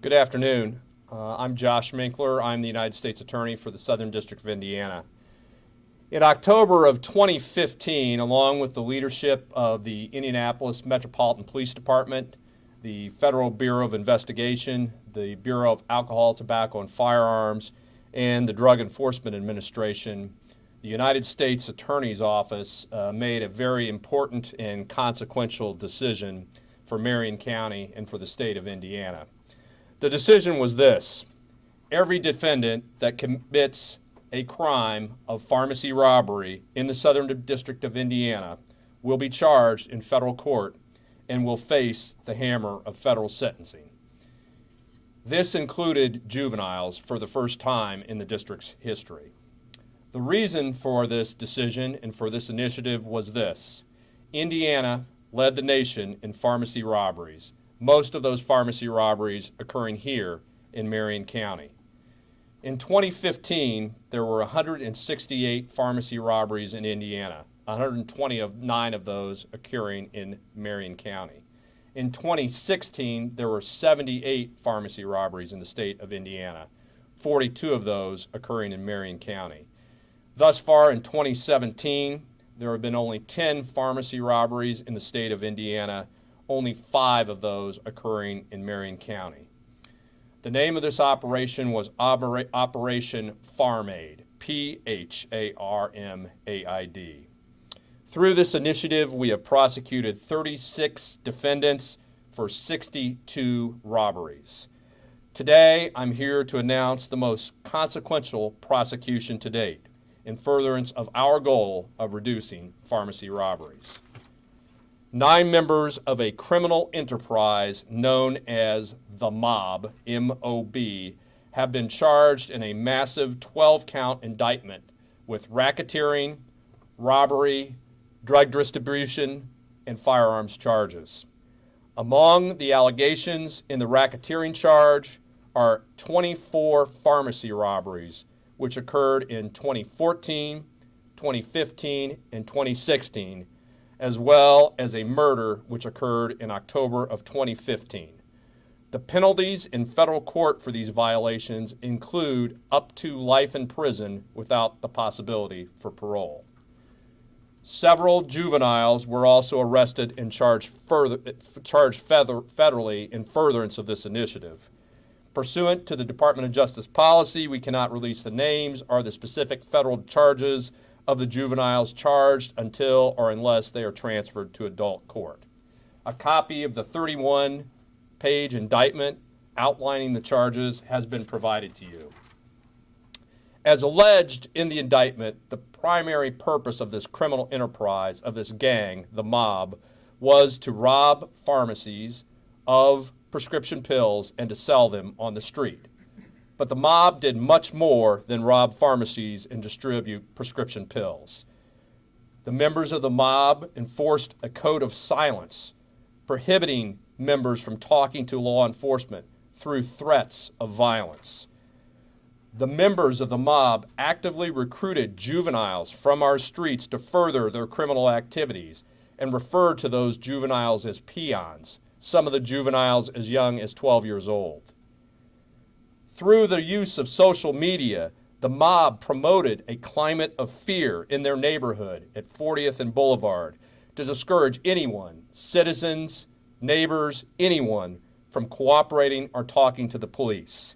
Good afternoon. I'm Josh Minkler. I'm the United States Attorney for the Southern District of Indiana. In October of 2015, along with the leadership of the Indianapolis Metropolitan Police Department, the Federal Bureau of Investigation, the Bureau of Alcohol, Tobacco, and Firearms, and the Drug Enforcement Administration, the United States Attorney's Office made a very important and consequential decision for Marion County and for the state of Indiana. The decision was this: every defendant that commits a crime of pharmacy robbery in the Southern District of Indiana will be charged in federal court and will face the hammer of federal sentencing. This included juveniles for the first time in the district's history. The reason for this decision and for this initiative was this: Indiana led the nation in pharmacy robberies, most of those pharmacy robberies occurring here in Marion County. In 2015, there were 168 pharmacy robberies in Indiana, 129 of those occurring in Marion County. In 2016, there were 78 pharmacy robberies in the state of Indiana, 42 of those occurring in Marion County. Thus far in 2017, there have been only 10 pharmacy robberies in the state of Indiana, only 5 of those occurring in Marion County. The name of this operation was Operation Pharmaid, P-H-A-R-M-A-I-D. Through this initiative, we have prosecuted 36 defendants for 62 robberies. Today, I'm here to announce the most consequential prosecution to date in furtherance of our goal of reducing pharmacy robberies. 9 members of a criminal enterprise known as the Mob, M-O-B, have been charged in a massive 12-count indictment with racketeering, robbery, drug distribution, and firearms charges. Among the allegations in the racketeering charge are 24 pharmacy robberies, which occurred in 2014, 2015, and 2016, as well as a murder which occurred in October of 2015. The penalties in federal court for these violations include up to life in prison without the possibility for parole. Several juveniles were also arrested and charged federally in furtherance of this initiative. Pursuant to the Department of Justice policy, we cannot release the names or the specific federal charges of the juveniles charged until or unless they are transferred to adult court. A copy of the 31-page indictment outlining the charges has been provided to you. As alleged in the indictment, the primary purpose of this criminal enterprise, of this gang, the Mob, was to rob pharmacies of prescription pills and to sell them on the street. But the Mob did much more than rob pharmacies and distribute prescription pills. The members of the Mob enforced a code of silence, prohibiting members from talking to law enforcement through threats of violence. The members of the Mob actively recruited juveniles from our streets to further their criminal activities and referred to those juveniles as peons, some of the juveniles as young as 12 years old. Through the use of social media, the Mob promoted a climate of fear in their neighborhood at 40th and Boulevard to discourage anyone, citizens, neighbors, anyone, from cooperating or talking to the police.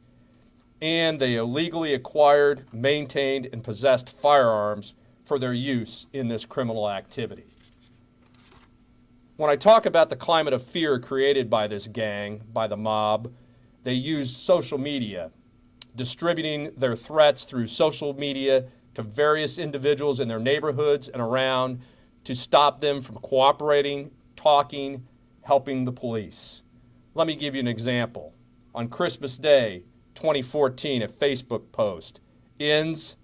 And they illegally acquired, maintained, and possessed firearms for their use in this criminal activity. When I talk about the climate of fear created by this gang, by the Mob, they used social media, distributing their threats through social media to various individuals in their neighborhoods and around to stop them from cooperating, talking, helping the police. Let me give you an example. On Christmas Day, 2014, a Facebook post ends,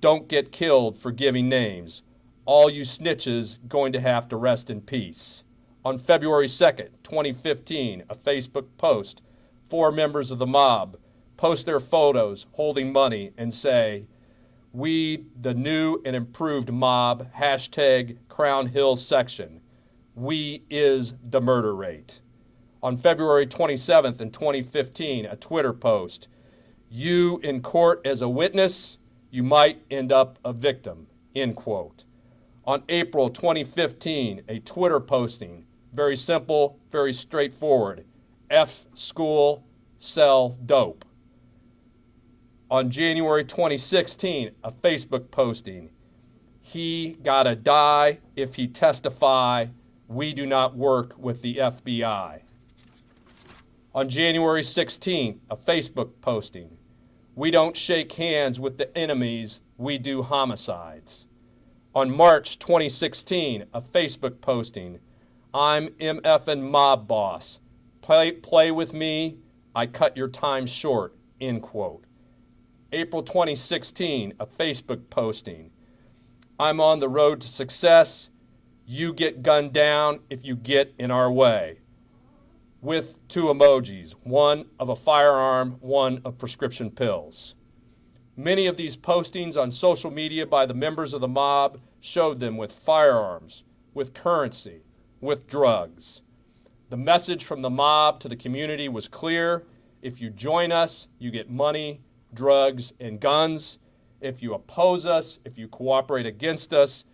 "Don't get killed for giving names. All you snitches going to have to rest in peace." On February 2nd, 2015, a Facebook post, 4 members of the Mob post their photos holding money and say, "We, the new and improved Mob, #Crown Hill section. We is the murder rate." On February 27th in 2015, a Twitter post, "You in court as a witness, you might end up a victim," end quote. On April 2015, a Twitter posting, very simple, very straightforward, "F school, sell dope." On January 2016, a Facebook posting, "He gotta die if he testify. We do not work with the FBI." On January 16th, a Facebook posting, "We don't shake hands with the enemies, we do homicides." On March 2016, a Facebook posting, "I'm MF'n mob boss. Play with me, I cut your time short," end quote. April 2016, a Facebook posting, "I'm on the road to success. You get gunned down if you get in our way," with 2 emojis, one of a firearm, one of prescription pills. Many of these postings on social media by the members of the mob showed them with firearms, with currency, with drugs. The message from the mob to the community was clear: if you join us, you get money, drugs, and guns. If you oppose us, if you cooperate against us,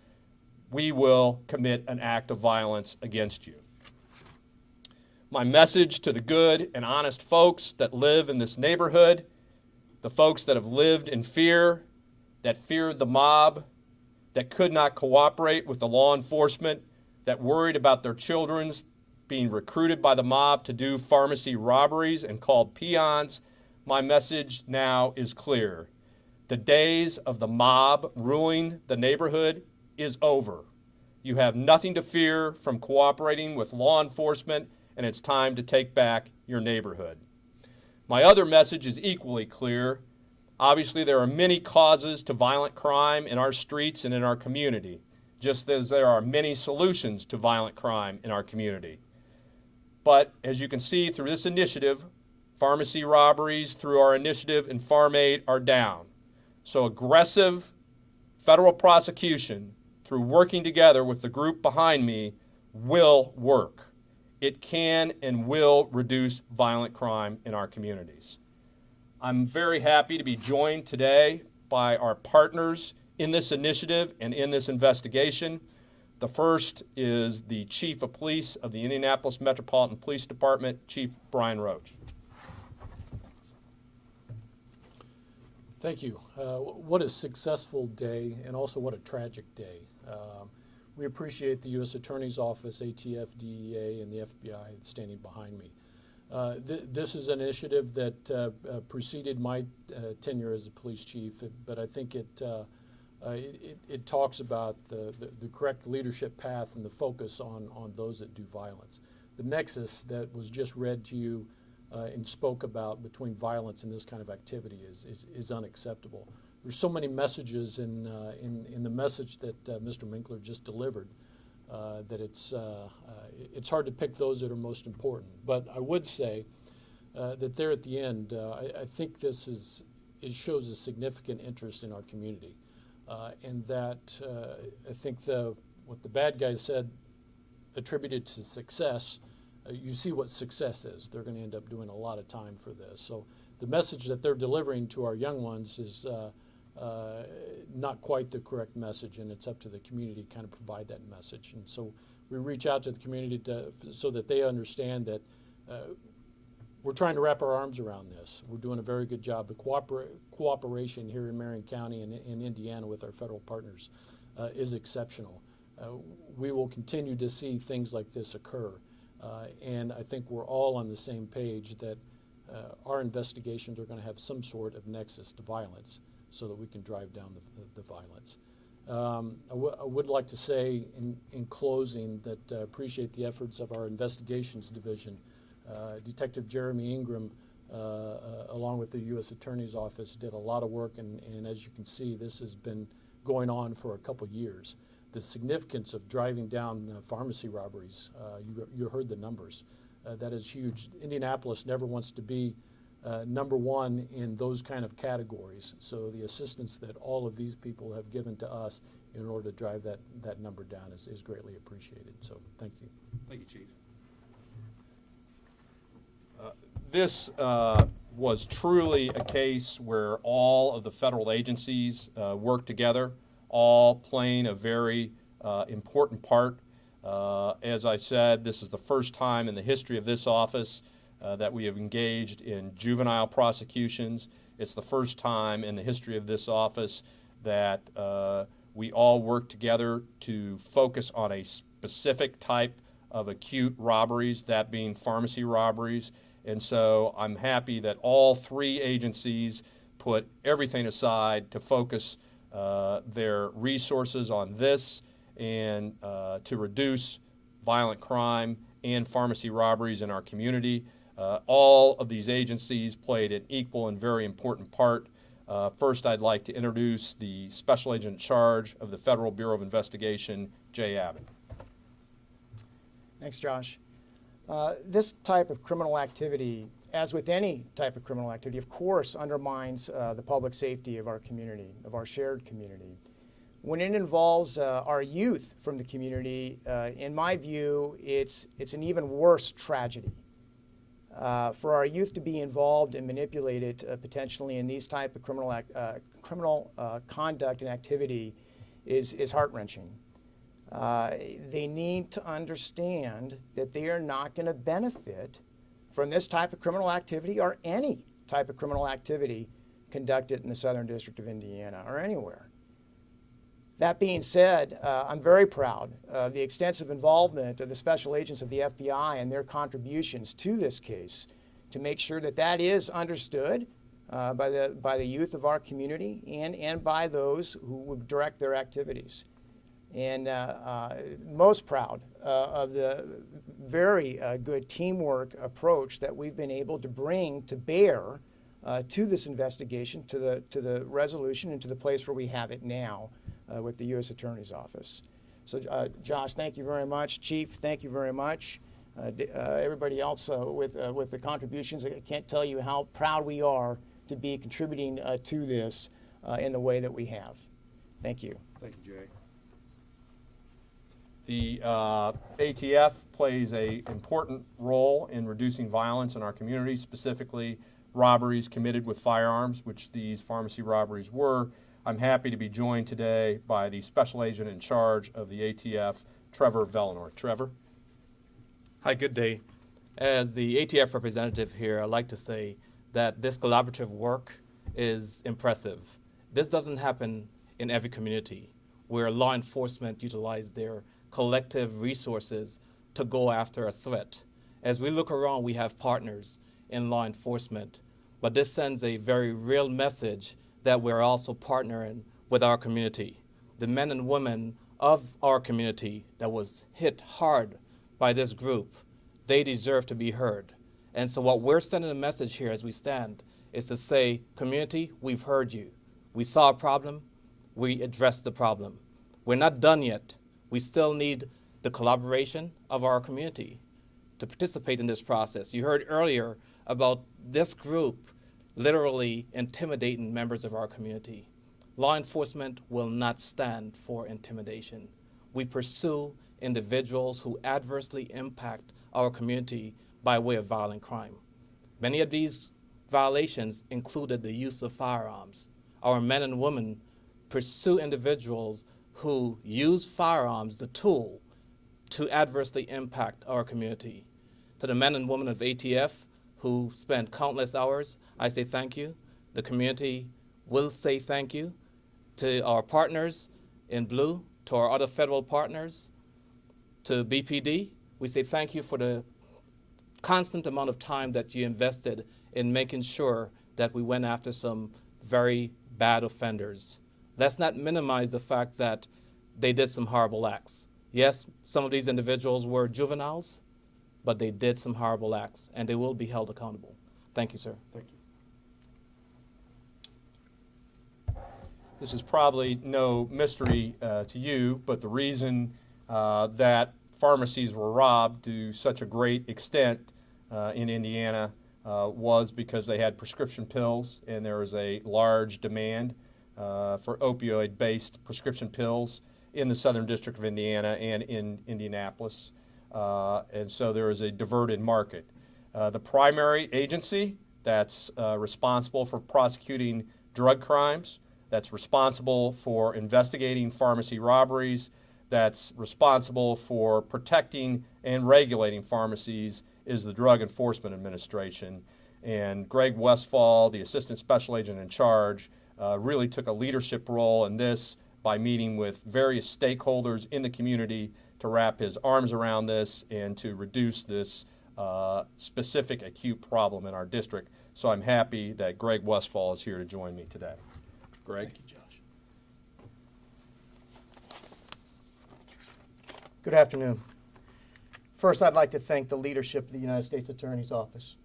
we will commit an act of violence against you. My message to the good and honest folks that live in this neighborhood, the folks that have lived in fear, that feared the mob, that could not cooperate with the law enforcement, that worried about their children's being recruited by the mob to do pharmacy robberies and called peons, my message now is clear. The days of the mob ruling the neighborhood is over. You have nothing to fear from cooperating with law enforcement, and it's time to take back your neighborhood. My other message is equally clear. Obviously, there are many causes to violent crime in our streets and in our community, just as there are many solutions to violent crime in our community. But as you can see through this initiative, pharmacy robberies through our initiative in Farm Aid are down. So aggressive federal prosecution through working together with the group behind me will work. It can and will reduce violent crime in our communities. I'm very happy to be joined today by our partners in this initiative and in this investigation. The first is the Chief of Police of the Indianapolis Metropolitan Police Department, Chief Brian Roach. Thank you. What a successful day, and also what a tragic day. We appreciate the U.S. Attorney's Office, ATF, DEA, and the FBI standing behind me. This is an initiative that preceded my tenure as a police chief, but I think it talks about the correct leadership path and the focus on those that do violence. The nexus that was just read to you and spoke about between violence and this kind of activity is unacceptable. There's so many messages in the message that Mr. Minkler just delivered that it's hard to pick those that are most important. But I would say that there at the end, I think it shows a significant interest in our community, and that I think what the bad guys said attributed to success. You see what success is. They're going to end up doing a lot of time for this. So the message that they're delivering to our young ones is not quite the correct message, and it's up to the community to kind of provide that message. And so we reach out to the community so that they understand that we're trying to wrap our arms around this. We're doing a very good job. The cooperation here in Marion County and in Indiana with our federal partners is exceptional. We will continue to see things like this occur. And I think we're all on the same page that our investigations are going to have some sort of nexus to violence so that we can drive down the violence. I would like to say in closing that I appreciate the efforts of our investigations division. Detective Jeremy Ingram, along with the U.S. Attorney's Office, did a lot of work, and as you can see, this has been going on for a couple years. The significance of driving down pharmacy robberies, you heard the numbers. That is huge. Indianapolis never wants to be number one in those kind of categories. So the assistance that all of these people have given to us in order to drive that number down is greatly appreciated. So thank you. Thank you, Chief. This was truly a case where all of the federal agencies worked together, all playing a very important part. As I said, this is the first time in the history of this office that we have engaged in juvenile prosecutions. It's the first time in the history of this office that we all work together to focus on a specific type of acute robberies, that being pharmacy robberies. And so I'm happy that all three agencies put everything aside to focus their resources on this and to reduce violent crime and pharmacy robberies in our community. All of these agencies played an equal and very important part. First, I'd like to introduce the Special Agent in charge of the Federal Bureau of Investigation, Jay Abbott. Thanks, Josh. This type of criminal activity, as with any type of criminal activity, of course, undermines the public safety of our community, of our shared community. When it involves our youth from the community, in my view, it's an even worse tragedy. For our youth to be involved and manipulated potentially in these type of criminal conduct and activity is heart-wrenching. They need to understand that they are not going to benefit from this type of criminal activity or any type of criminal activity conducted in the Southern District of Indiana or anywhere. That being said, I'm very proud of the extensive involvement of the special agents of the FBI and their contributions to this case to make sure that that is understood by the youth of our community and by those who would direct their activities. And most proud of the very good teamwork approach that we've been able to bring to bear to this investigation, to the resolution, and to the place where we have it now with the U.S. Attorney's Office. So, Josh, thank you very much. Chief, thank you very much. Everybody else with the contributions, I can't tell you how proud we are to be contributing to this in the way that we have. Thank you. Thank you, Jay. The ATF plays an important role in reducing violence in our community, specifically robberies committed with firearms, which these pharmacy robberies were. I'm happy to be joined today by the Special Agent in charge of the ATF, Trevor Vellenor. Trevor? Hi, good day. As the ATF representative here, I'd like to say that this collaborative work is impressive. This doesn't happen in every community where law enforcement utilize their collective resources to go after a threat. As we look around, we have partners in law enforcement, but this sends a very real message that we're also partnering with our community. The men and women of our community that was hit hard by this group, they deserve to be heard. And so what we're sending a message here as we stand is to say, community, we've heard you. We saw a problem, we addressed the problem. We're not done yet. We still need the collaboration of our community to participate in this process. You heard earlier about this group literally intimidating members of our community. Law enforcement will not stand for intimidation. We pursue individuals who adversely impact our community by way of violent crime. Many of these violations included the use of firearms. Our men and women pursue individuals who use firearms, the tool, to adversely impact our community. To the men and women of ATF who spent countless hours, I say thank you. The community will say thank you. To our partners in blue, to our other federal partners, to BPD, we say thank you for the constant amount of time that you invested in making sure that we went after some very bad offenders. Let's not minimize the fact that they did some horrible acts. Yes, some of these individuals were juveniles, but they did some horrible acts, and they will be held accountable. Thank you, sir. Thank you. This is probably no mystery to you, but the reason that pharmacies were robbed to such a great extent in Indiana was because they had prescription pills, and there was a large demand for opioid-based prescription pills in the Southern District of Indiana and in Indianapolis. And so there is a diverted market. The primary agency that's responsible for prosecuting drug crimes, that's responsible for investigating pharmacy robberies, that's responsible for protecting and regulating pharmacies is the Drug Enforcement Administration. And Greg Westfall, the Assistant Special Agent in charge, really took a leadership role in this by meeting with various stakeholders in the community to wrap his arms around this and to reduce this specific acute problem in our district. So I'm happy that Greg Westfall is here to join me today. Greg? Thank you, Josh. Good afternoon. First, I'd like to thank the leadership of the United States Attorney's Office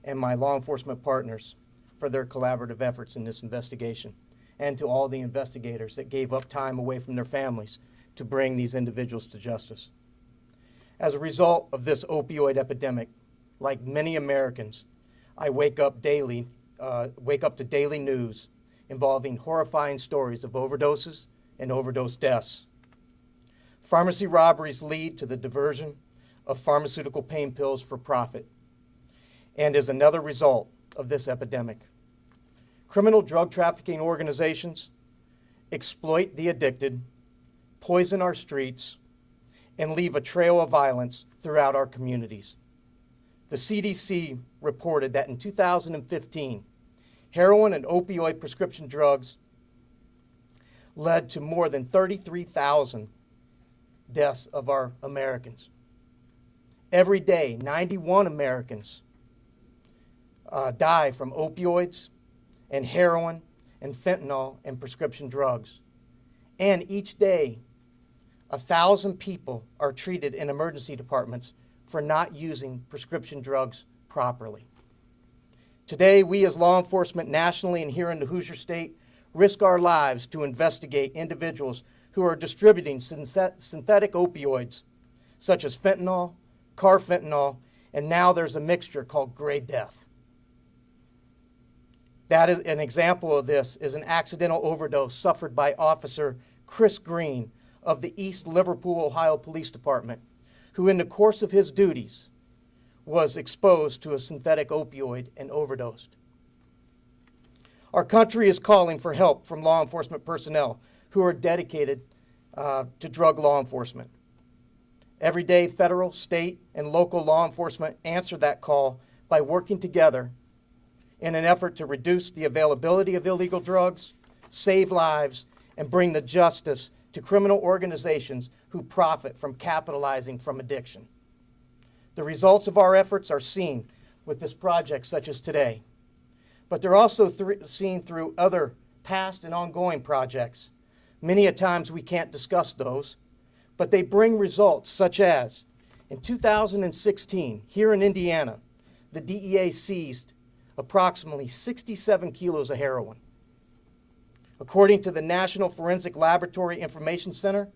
and my law enforcement partners for their collaborative efforts in this investigation, and to all the investigators that gave up time away from their families to bring these individuals to justice. As a result of this opioid epidemic, like many Americans, I wake up to daily news involving horrifying stories of overdoses and overdose deaths. Pharmacy robberies lead to the diversion of pharmaceutical pain pills for profit and is another result of this epidemic. Criminal drug trafficking organizations exploit the addicted, poison our streets, and leave a trail of violence throughout our communities. The CDC reported that in 2015, heroin and opioid prescription drugs led to more than 33,000 deaths of our Americans. Every day, 91 Americans die from opioids and heroin and fentanyl and prescription drugs. And each day, 1,000 people are treated in emergency departments for not using prescription drugs properly. Today, we as law enforcement nationally and here in the Hoosier State risk our lives to investigate individuals who are distributing synthetic opioids such as fentanyl, carfentanil, and now there's a mixture called gray death. That is an example of this is an accidental overdose suffered by Officer Chris Green of the East Liverpool, Ohio Police Department, who in the course of his duties was exposed to a synthetic opioid and overdosed. Our country is calling for help from law enforcement personnel who are dedicated to drug law enforcement. Every day, federal, state, and local law enforcement answer that call by working together in an effort to reduce the availability of illegal drugs, save lives, and bring the justice to criminal organizations who profit from capitalizing from addiction. The results of our efforts are seen with this project such as today, but they're also seen through other past and ongoing projects. Many a times we can't discuss those, but they bring results such as, in 2016, here in Indiana, the DEA seized approximately 67 kilos of heroin. According to the National Forensic Laboratory Information Center,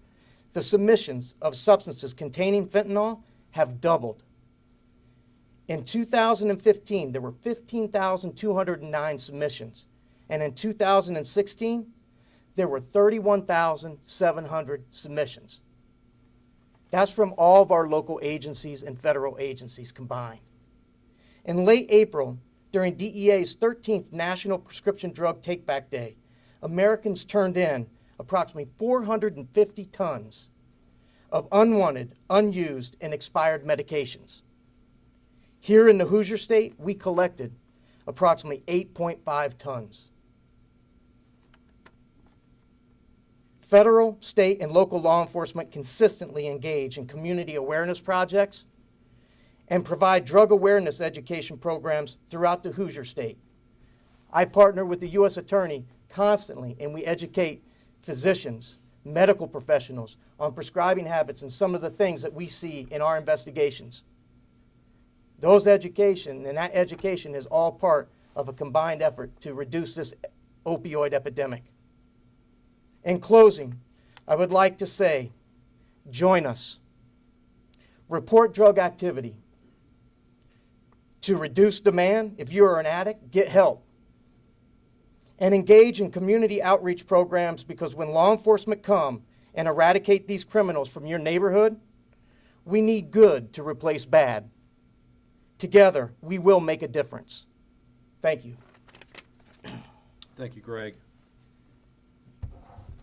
the submissions of substances containing fentanyl have doubled. In 2015, there were 15,209 submissions, and in 2016, there were 31,700 submissions. That's from all of our local agencies and federal agencies combined. In late April, during DEA's 13th National Prescription Drug Take-Back Day, Americans turned in approximately 450 tons of unwanted, unused, and expired medications. Here in the Hoosier State, we collected approximately 8.5 tons. Federal, state, and local law enforcement consistently engage in community awareness projects and provide drug awareness education programs throughout the Hoosier State. I partner with the U.S. Attorney constantly, and we educate physicians, medical professionals on prescribing habits and some of the things that we see in our investigations. That education is all part of a combined effort to reduce this opioid epidemic. In closing, I would like to say, join us. Report drug activity. To reduce demand, if you are an addict, get help. And engage in community outreach programs, because when law enforcement come and eradicate these criminals from your neighborhood, we need good to replace bad. together, we will make a difference. Thank you. Thank you, Greg.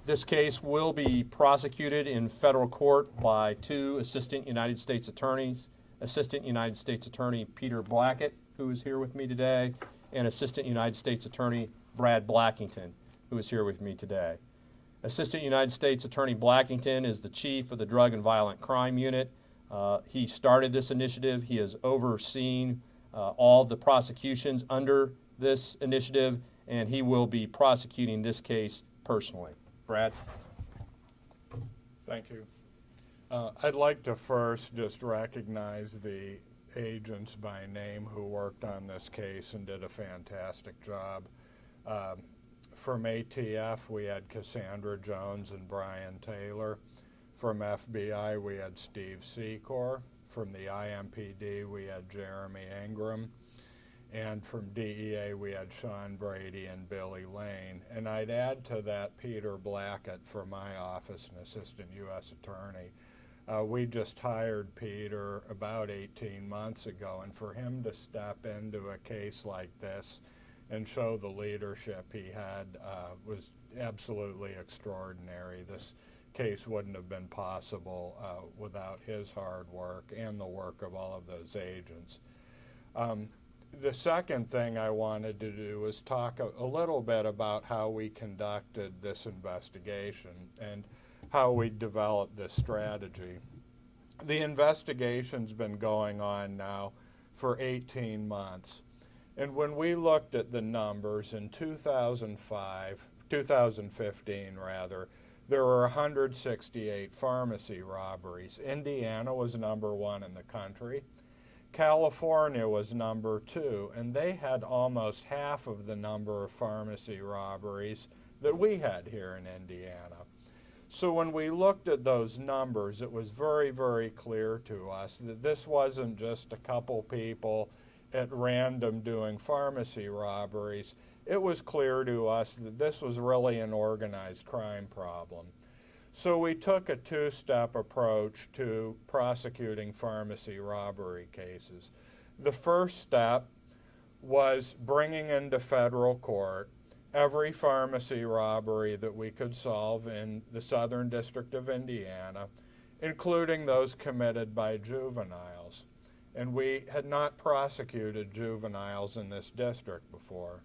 This case will be prosecuted in federal court by two Assistant United States Attorneys, Assistant United States Attorney Peter Blackett, who is here with me today, and Assistant United States Attorney Brad Blackington, who is here with me today. Assistant United States Attorney Blackington is the chief of the Drug and Violent Crime Unit. He started this initiative. He has overseen all the prosecutions under this initiative, and he will be prosecuting this case personally. Brad? Thank you. I'd like to first just recognize the agents by name who worked on this case and did a fantastic job. From ATF, we had Cassandra Jones and Brian Taylor. From FBI, we had Steve Secor. From the IMPD, we had Jeremy Ingram. And from DEA, we had Sean Brady and Billy Lane. And I'd add to that Peter Blackett from my office, an assistant U.S. attorney. We just hired Peter about 18 months ago, and for him to step into a case like this and show the leadership he had was absolutely extraordinary. This case wouldn't have been possible without his hard work and the work of all of those agents. The second thing I wanted to do was talk a little bit about how we conducted this investigation and how we developed this strategy. The investigation's been going on now for 18 months. And when we looked at the numbers in 2015 rather, there were 168 pharmacy robberies. Indiana was #1 in the country. California was #2, and they had almost half of the number of pharmacy robberies that we had here in Indiana. So when we looked at those numbers, it was very, very clear to us that this wasn't just a couple people at random doing pharmacy robberies. It was clear to us that this was really an organized crime problem. So we took a two-step approach to prosecuting pharmacy robbery cases. The first step was bringing into federal court every pharmacy robbery that we could solve in the Southern District of Indiana, including those committed by juveniles. And we had not prosecuted juveniles in this district before.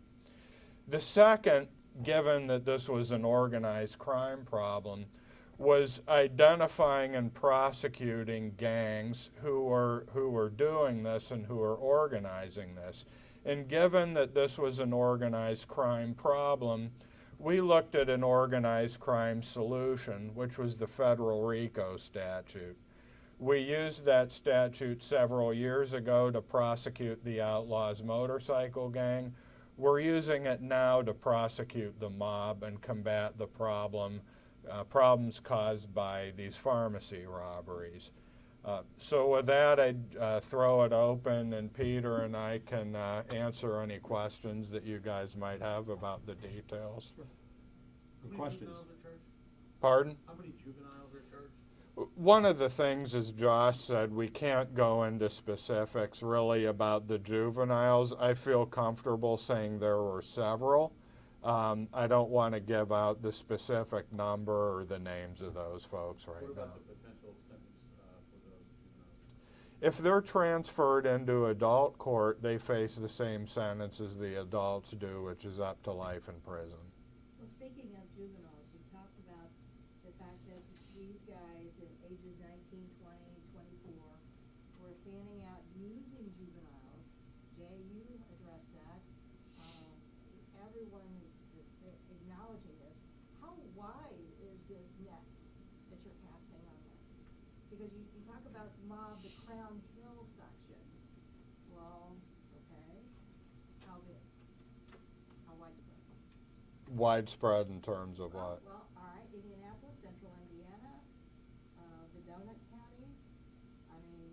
The second, given that this was an organized crime problem, was identifying and prosecuting gangs who were doing this and who were organizing this. And given that this was an organized crime problem, we looked at an organized crime solution, which was the federal RICO statute. We used that statute several years ago to prosecute the Outlaws motorcycle gang. We're using it now to prosecute the mob and combat the problems caused by these pharmacy robberies. So with that, I'd throw it open, and Peter and I can answer any questions that you guys might have about the details. Good questions. Pardon? How many juveniles are charged? One of the things, as Josh said, we can't go into specifics really about the juveniles. I feel comfortable saying there were several. I don't want to give out the specific number or the names of those folks right What now. about the potential sentence for those juveniles? If they're transferred into adult court, they face the same sentence as the adults do, which is up to life in prison. Well, speaking of juveniles, you talked about the fact that these guys at ages 19, 20, 24 were fanning out using juveniles. Jay, you addressed that. Everyone is acknowledging this. How wide is this net that you're casting on this? Because you talk about mob, the Crown Hill section. Well, okay, how big? How widespread? Widespread in terms of what? Well, all right, Indianapolis, central Indiana, the donut counties. I mean,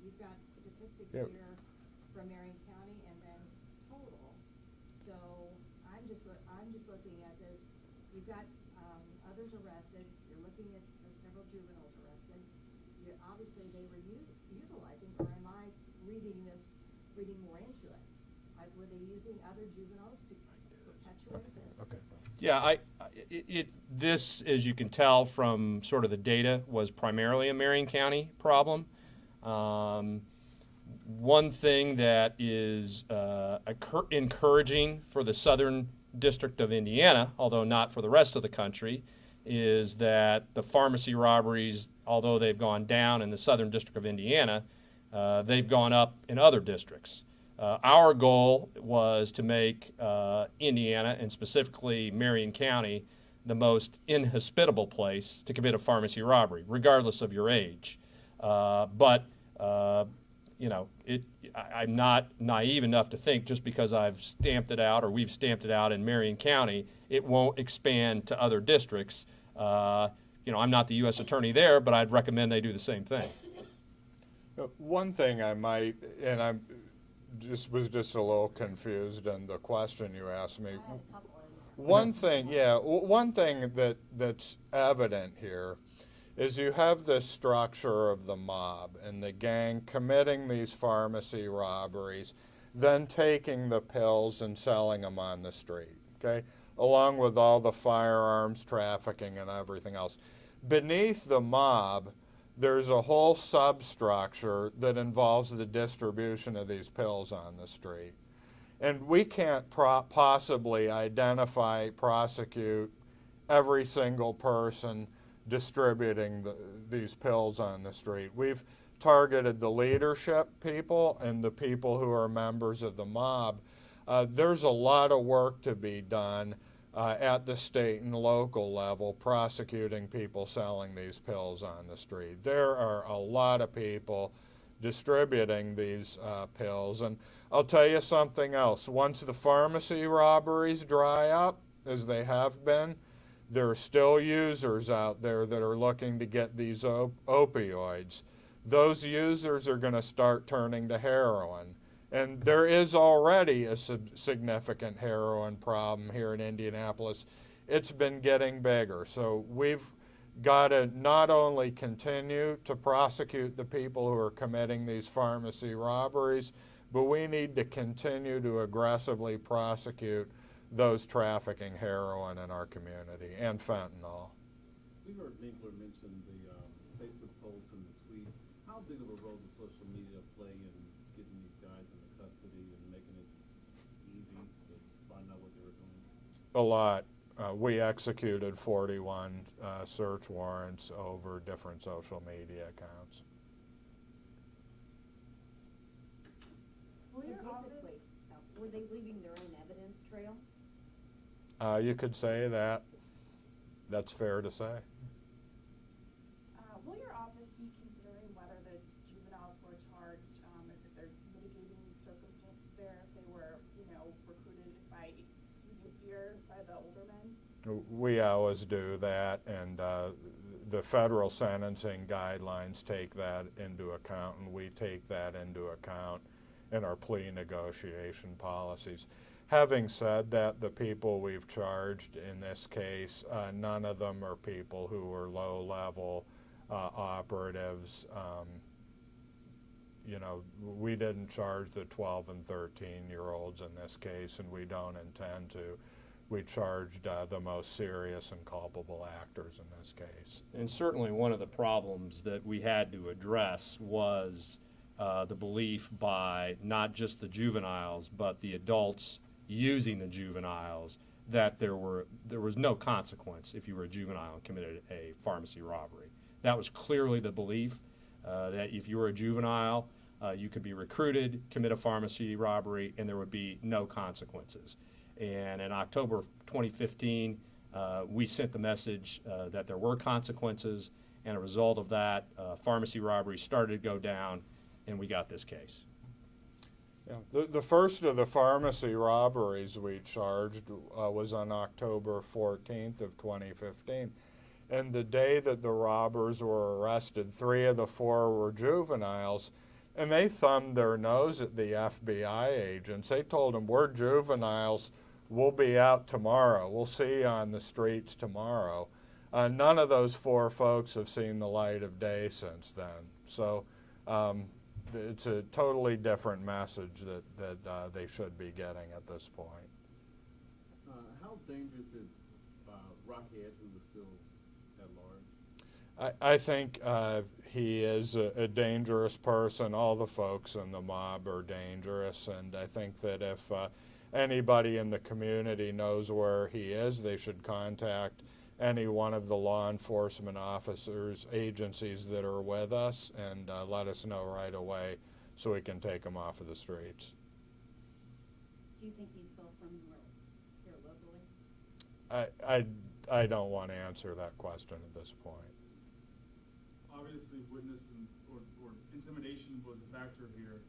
you've got statistics Yep. here from Marion County and then total. So I'm just looking at this. You've got others arrested. You're looking at several juveniles arrested. Obviously, they were utilizing, or am I reading reading more into it. Like, were they using other juveniles to perpetuate this? Okay. Yeah, this, as you can tell from sort of the data, was primarily a Marion County problem. One thing that is encouraging for the Southern District of Indiana, although not for the rest of the country, is that the pharmacy robberies, although they've gone down in the Southern District of Indiana, they've gone up in other districts. Our goal was to make Indiana, and specifically Marion County, the most inhospitable place to commit a pharmacy robbery, regardless of your age. You know, I'm not naive enough to think just because I've stamped it out or we've stamped it out in Marion County, it won't expand to other districts. You know, I'm not the U.S. Attorney there, but I'd recommend they do the same thing. One thing I might, and I'm was just a little confused in the question you asked me. I had a couple of them. One thing, yeah, one thing that's evident here is you have this structure of the mob and the gang committing these pharmacy robberies, then taking the pills and selling them on the street, okay, along with all the firearms trafficking and everything else. Beneath the mob, there's a whole substructure that involves the distribution of these pills on the street. And we can't possibly identify, prosecute every single person distributing these pills on the street. We've targeted the leadership people and the people who are members of the mob. There's a lot of work to be done at the state and local level prosecuting people selling these pills on the street. There are a lot of people distributing these pills. And I'll tell you something else. Once the pharmacy robberies dry up, as they have been, there are still users out there that are looking to get these opioids. Those users are going to start turning to heroin. And there is already a significant heroin problem here in Indianapolis. It's been getting bigger. So we've got to not only continue to prosecute the people who are committing these pharmacy robberies, but we need to continue to aggressively prosecute those trafficking heroin in our community and fentanyl. We heard Winkler mention the Facebook posts and the tweets. How big of a role does social media play in getting these guys into custody and making it easy to find out what they were doing? A lot. We executed 41 search warrants over different social media accounts. So basically, were they leaving their own evidence trail? You could say that. That's fair to say. Will your office be considering whether the juveniles were charged, if there's mitigating circumstances there, if they were, you know, recruited by using fear by the older men? We always do that, and the federal sentencing guidelines take that into account, and we take that into account in our plea negotiation policies. Having said that, the people we've charged in this case, none of them are people who were low-level operatives. You know, we didn't charge the 12 and 13-year-olds in this case, and we don't intend to. We charged the most serious and culpable actors in this case. And certainly one of the problems that we had to address was the belief by not just the juveniles, but the adults using the juveniles, that there was no consequence if you were a juvenile and committed a pharmacy robbery. That was clearly the belief, that if you were a juvenile, you could be recruited, commit a pharmacy robbery, and there would be no consequences. And in October 2015, we sent the message that there were consequences, and a result of that, pharmacy robberies started to go down, and we got this case. Yeah. The first of the pharmacy robberies we charged was on October 14th of 2015. And the day that the robbers were arrested, 3 of the 4 were juveniles, and they thumbed their nose at the FBI agents. They told them, "We're juveniles, we'll be out tomorrow, we'll see you on the streets tomorrow." None of those 4 folks have seen the light of day since then. So it's a totally different message that they should be getting at this point. How dangerous is Rockhead, who is still at large? I think he is a dangerous person. All the folks in the mob are dangerous, and I think that if anybody in the community knows where he is, they should contact any one of the law enforcement officers, agencies that are with us, and let us know right away so we can take him off of the streets. Do you think he stole from here locally? I don't want to answer that question at this point. Obviously, witness or intimidation was a factor here.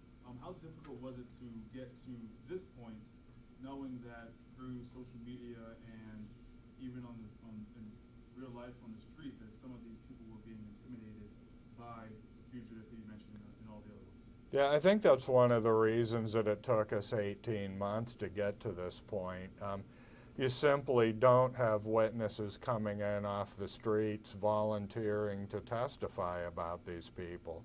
How difficult was it to get to this point, knowing that through social media and even in real life on the street, that some of these people were being intimidated by the fugitive that you mentioned and all the other ones? Yeah, I think that's one of the reasons that it took us 18 months to get to this point. You simply don't have witnesses coming in off the streets volunteering to testify about these people.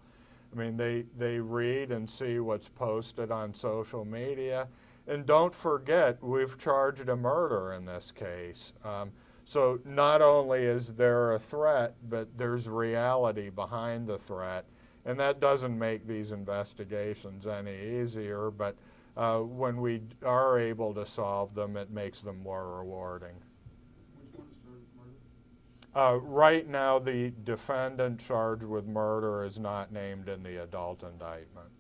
I mean, they read and see what's posted on social media. And don't forget, we've charged a murder in this case. So not only is there a threat, but there's reality behind the threat. And that doesn't make these investigations any easier, but when we are able to solve them, it makes them more rewarding. Which one is charged with murder? Right now, the defendant charged with murder is not named in the adult indictment.